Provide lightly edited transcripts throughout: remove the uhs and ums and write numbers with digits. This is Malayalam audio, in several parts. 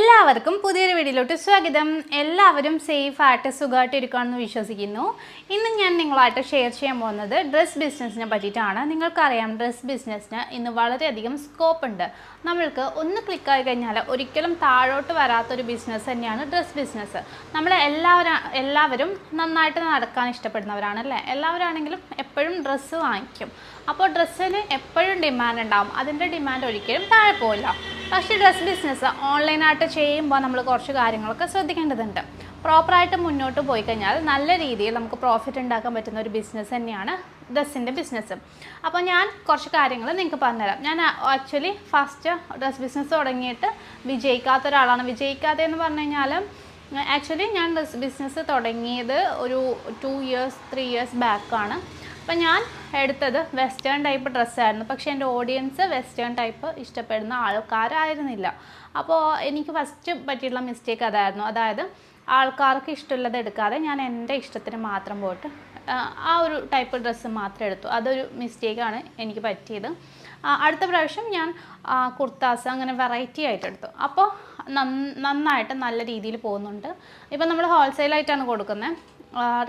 എല്ലാവർക്കും പുതിയൊരു വീഡിയോയിലോട്ട് സ്വാഗതം. എല്ലാവരും സേഫ് ആയിട്ട് സുഖമായിട്ട് ഇരിക്കുകയാണെന്ന് വിശ്വസിക്കുന്നു. ഇന്ന് ഞാൻ നിങ്ങളായിട്ട് ഷെയർ ചെയ്യാൻ പോകുന്നത് ഡ്രസ് ബിസിനസ്സിനെ പറ്റിയിട്ടാണ്. നിങ്ങൾക്കറിയാം, ഡ്രസ് ബിസിനസ്സിന് ഇന്ന് വളരെയധികം സ്കോപ്പ് ഉണ്ട്. നമ്മൾക്ക് ഒന്ന് ക്ലിക്കായി കഴിഞ്ഞാൽ ഒരിക്കലും താഴോട്ട് വരാത്തൊരു ബിസിനസ് തന്നെയാണ് ഡ്രസ് ബിസിനസ്. നമ്മൾ എല്ലാവരും നന്നായിട്ട് നടക്കാൻ ഇഷ്ടപ്പെടുന്നവരാണ് അല്ലേ? എല്ലാവരാണെങ്കിലും എപ്പോഴും ഡ്രസ്സ് വാങ്ങിക്കും. അപ്പോൾ ഡ്രസ്സിന് എപ്പോഴും ഡിമാൻഡ് ഉണ്ടാകും. അതിൻ്റെ ഡിമാൻഡ് ഒരിക്കലും താഴെ പോവില്ല. പക്ഷേ ഡ്രസ് ബിസിനസ് ഓൺലൈനായിട്ട് ചെയ്യുമ്പോൾ നമ്മൾ കുറച്ച് കാര്യങ്ങളൊക്കെ ശ്രദ്ധിക്കേണ്ടതുണ്ട്. പ്രോപ്പറായിട്ട് മുന്നോട്ട് പോയി കഴിഞ്ഞാൽ നല്ല രീതിയിൽ നമുക്ക് പ്രോഫിറ്റ് ഉണ്ടാക്കാൻ പറ്റുന്ന ഒരു ബിസിനസ് തന്നെയാണ് ഡ്രസ്സിൻ്റെ ബിസിനസ്. അപ്പോൾ ഞാൻ കുറച്ച് കാര്യങ്ങൾ നിങ്ങൾക്ക് പറഞ്ഞുതരാം. ഞാൻ ആക്ച്വലി ഫസ്റ്റ് ഡ്രസ് ബിസിനസ് തുടങ്ങിയിട്ട് വിജയിക്കാത്ത ഒരാളാണ്. വിജയിക്കാത്തതെന്ന് പറഞ്ഞു കഴിഞ്ഞാൽ ആക്ച്വലി ഞാൻ ഡ്രസ് ബിസിനസ് തുടങ്ങിയത് ഒരു 3 ഇയേഴ്സ് ബാക്കാണ്. അപ്പം ഞാൻ എടുത്തത് വെസ്റ്റേൺ ടൈപ്പ് ഡ്രസ്സായിരുന്നു. പക്ഷേ എൻ്റെ ഓഡിയൻസ് വെസ്റ്റേൺ ടൈപ്പ് ഇഷ്ടപ്പെടുന്ന ആൾക്കാരായിരുന്നില്ല. അപ്പോൾ എനിക്ക് ഫസ്റ്റ് പറ്റിയിട്ടുള്ള മിസ്റ്റേക്ക് അതായിരുന്നു. അതായത് ആൾക്കാർക്ക് ഇഷ്ടമുള്ളത് എടുക്കാതെ ഞാൻ എൻ്റെ ഇഷ്ടത്തിന് മാത്രം പോയിട്ട് ആ ഒരു ടൈപ്പ് ഡ്രസ്സ് മാത്രം എടുത്തു. അതൊരു മിസ്റ്റേക്കാണ് എനിക്ക് പറ്റിയത്. അടുത്ത പ്രാവശ്യം ഞാൻ കുർത്താസ് അങ്ങനെ വെറൈറ്റി ആയിട്ട് എടുത്തു. അപ്പോൾ നന്നായിട്ട് നല്ല രീതിയിൽ പോകുന്നുണ്ട്. ഇപ്പം നമ്മൾ ഹോൾസെയിലായിട്ടാണ് കൊടുക്കുന്നത്,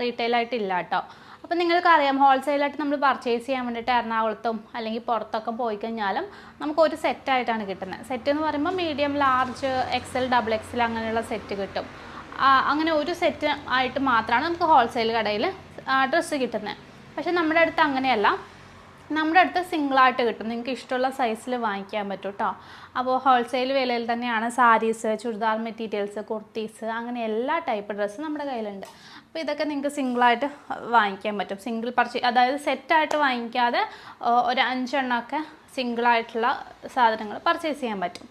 റീറ്റെയിലായിട്ടില്ല കേട്ടോ. അപ്പോൾ നിങ്ങൾക്കറിയാം, ഹോൾസെയിലായിട്ട് നമ്മൾ പർച്ചേസ് ചെയ്യാൻ വേണ്ടിയിട്ട് എറണാകുളത്തും അല്ലെങ്കിൽ പുറത്തൊക്കെ പോയി കഴിഞ്ഞാലും നമുക്ക് ഒരു സെറ്റായിട്ടാണ് കിട്ടുന്നത്. സെറ്റ് എന്ന് പറയുമ്പോൾ മീഡിയം, ലാർജ്, XL, XXL അങ്ങനെയുള്ള സെറ്റ് കിട്ടും. അങ്ങനെ ഒരു സെറ്റ് ആയിട്ട് മാത്രമാണ് നമുക്ക് ഹോൾസെയിൽ കടയിൽ ഡ്രസ്സ് കിട്ടുന്നത്. പക്ഷേ നമ്മുടെ അടുത്ത് അങ്ങനെയല്ല. നമ്മുടെ അടുത്ത് സിംഗിളായിട്ട് കിട്ടും. നിങ്ങൾക്ക് ഇഷ്ടമുള്ള സൈസിൽ വാങ്ങിക്കാൻ പറ്റും കേട്ടോ. അപ്പോൾ ഹോൾസെയിൽ വിലയിൽ തന്നെയാണ് സാരീസ്, ചുരിദാർ മെറ്റീരിയൽസ്, കുർത്തീസ് അങ്ങനെ എല്ലാ ടൈപ്പ് ഡ്രസ്സ് നമ്മുടെ കയ്യിലുണ്ട്. അപ്പോൾ ഇതൊക്കെ നിങ്ങൾക്ക് സിംഗിളായിട്ട് വാങ്ങിക്കാൻ പറ്റും. സിംഗിൾ പർച്ചേസ്, അതായത് സെറ്റായിട്ട് വാങ്ങിക്കാതെ ഒരു 5 എണ്ണമൊക്കെ സിംഗിളായിട്ടുള്ള സാധനങ്ങൾ പർച്ചേസ് ചെയ്യാൻ പറ്റും.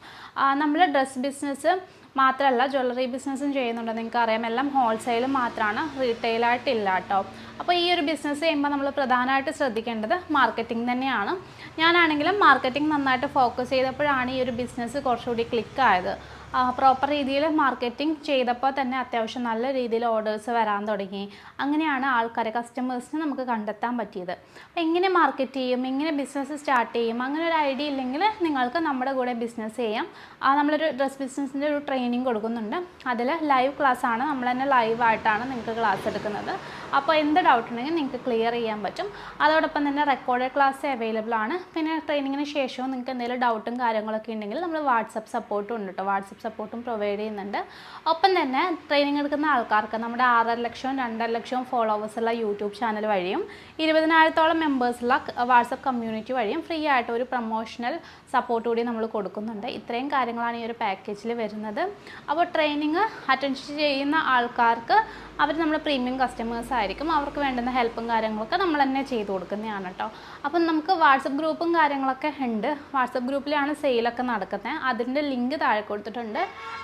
നമ്മൾ ഡ്രസ് ബിസിനസ് മാത്രമല്ല ജ്വല്ലറി ബിസിനസ്സും ചെയ്യുന്നുണ്ട്. നിങ്ങൾക്കറിയാം, എല്ലാം ഹോൾസെയിൽ മാത്രമാണ്, റീറ്റെയിലായിട്ടില്ല കേട്ടോ. അപ്പോൾ ഈ ഒരു ബിസിനസ് ചെയ്യുമ്പോൾ നമ്മൾ പ്രധാനമായിട്ട് ശ്രദ്ധിക്കേണ്ടത് മാർക്കറ്റിംഗ് തന്നെയാണ്. ഞാനാണെങ്കിലും മാർക്കറ്റിംഗ് നന്നായിട്ട് ഫോക്കസ് ചെയ്തപ്പോഴാണ് ഈ ഒരു ബിസിനസ് കുറച്ചുകൂടി ക്ലിക്കായത്. പ്രോപ്പർ രീതിയിൽ മാർക്കറ്റിംഗ് ചെയ്തപ്പോൾ തന്നെ അത്യാവശ്യം നല്ല രീതിയിൽ ഓർഡേഴ്സ് വരാൻ തുടങ്ങി. അങ്ങനെയാണ് ആൾക്കാരെ, കസ്റ്റമേഴ്സിനെ നമുക്ക് കണ്ടെത്താൻ പറ്റിയത്. അപ്പോൾ എങ്ങനെ മാർക്കറ്റ് ചെയ്യും, എങ്ങനെ ബിസിനസ് സ്റ്റാർട്ട് ചെയ്യും, അങ്ങനെ ഒരു ഐഡിയ ഇല്ലെങ്കിൽ നിങ്ങൾക്ക് നമ്മുടെ കൂടെ ബിസിനസ് ചെയ്യാം. നമ്മളൊരു ഡ്രസ് ബിസിനസ്സിൻ്റെ ഒരു ട്രെയിനിങ് കൊടുക്കുന്നുണ്ട്. അതിൽ ലൈവ് ക്ലാസ്സാണ്, നമ്മൾ തന്നെ ലൈവായിട്ടാണ് നിങ്ങൾക്ക് ക്ലാസ് എടുക്കുന്നത്. അപ്പോൾ എന്ത് ഡൗട്ട് ഉണ്ടെങ്കിൽ നിങ്ങൾക്ക് ക്ലിയർ ചെയ്യാൻ പറ്റും. അതോടൊപ്പം തന്നെ റെക്കോർഡഡ് ക്ലാസ് അവൈലബിൾ ആണ്. പിന്നെ ട്രെയിനിങ്ങിന് ശേഷവും നിങ്ങൾക്ക് എന്തെങ്കിലും ഡൗട്ടും കാര്യങ്ങളൊക്കെ ഉണ്ടെങ്കിൽ നമ്മൾ വാട്സപ്പ് സപ്പോർട്ടും ഉണ്ട് കേട്ടോ. വാട്സപ്പ് സപ്പോർട്ടും പ്രൊവൈഡ് ചെയ്യുന്നുണ്ട്. ഒപ്പം തന്നെ ട്രെയിനിങ് എടുക്കുന്ന ആൾക്കാർക്ക് നമ്മുടെ 6.5 ലക്ഷം 2.5 ലക്ഷം ഫോളോവേഴ്സുള്ള യൂട്യൂബ് ചാനൽ വഴിയും 20,000-ഓളം മെമ്പേഴ്സുള്ള വാട്സപ്പ് കമ്മ്യൂണിറ്റി വഴിയും ഫ്രീ ആയിട്ട് ഒരു പ്രൊമോഷണൽ സപ്പോർട്ട് കൂടി നമ്മൾ കൊടുക്കുന്നുണ്ട്. ഇത്രയും കാര്യങ്ങളാണ് ഈ ഒരു പാക്കേജിൽ വരുന്നത്. അപ്പോൾ ട്രെയിനിങ് അറ്റൻഡ് ചെയ്യുന്ന ആൾക്കാർക്ക് അവർ നമ്മൾ പ്രീമിയം കസ്റ്റമേഴ്സ് ആയിരിക്കും. അവർക്ക് വേണ്ടുന്ന ഹെൽപ്പും കാര്യങ്ങളൊക്കെ നമ്മൾ തന്നെ ചെയ്ത് കൊടുക്കുന്നതാണ് കേട്ടോ. അപ്പം നമുക്ക് വാട്സപ്പ് ഗ്രൂപ്പും കാര്യങ്ങളൊക്കെ ഉണ്ട്. വാട്സപ്പ് ഗ്രൂപ്പിലാണ് സെയിലൊക്കെ നടക്കുന്നത്. അതിൻ്റെ ലിങ്ക് താഴെ കൊടുത്തിട്ടുണ്ട്.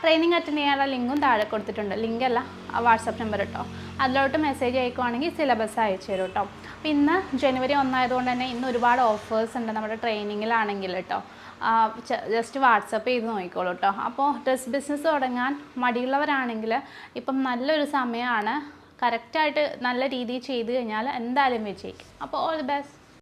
ട്രെയിനിങ് അറ്റൻഡ് ചെയ്യാനുള്ള ലിങ്കും താഴെ കൊടുത്തിട്ടുണ്ട്. ലിങ്കല്ല, വാട്സപ്പ് നമ്പർ കേട്ടോ. അതിലോട്ട് മെസ്സേജ് അയക്കുവാണെങ്കിൽ സിലബസ് അയച്ചു തരും കേട്ടോ. അപ്പോൾ ഇന്ന് ജനുവരി 1 ആയതുകൊണ്ട് തന്നെ ഇന്ന് ഒരുപാട് ഓഫേഴ്സ് ഉണ്ട് നമ്മുടെ ട്രെയിനിങ്ങിലാണെങ്കിൽ കേട്ടോ. ജസ്റ്റ് വാട്സപ്പ് ചെയ്ത് നോക്കിക്കോളൂ കേട്ടോ. അപ്പോൾ ഡ്രസ് ബിസിനസ് തുടങ്ങാൻ മടിയുള്ളവരാണെങ്കിൽ ഇപ്പം നല്ലൊരു സമയമാണ്. കറക്റ്റായിട്ട് നല്ല രീതിയിൽ ചെയ്ത് കഴിഞ്ഞാൽ എന്തായാലും വിജയിക്കും. അപ്പോൾ ഓൾ ദി ബെസ്റ്റ്.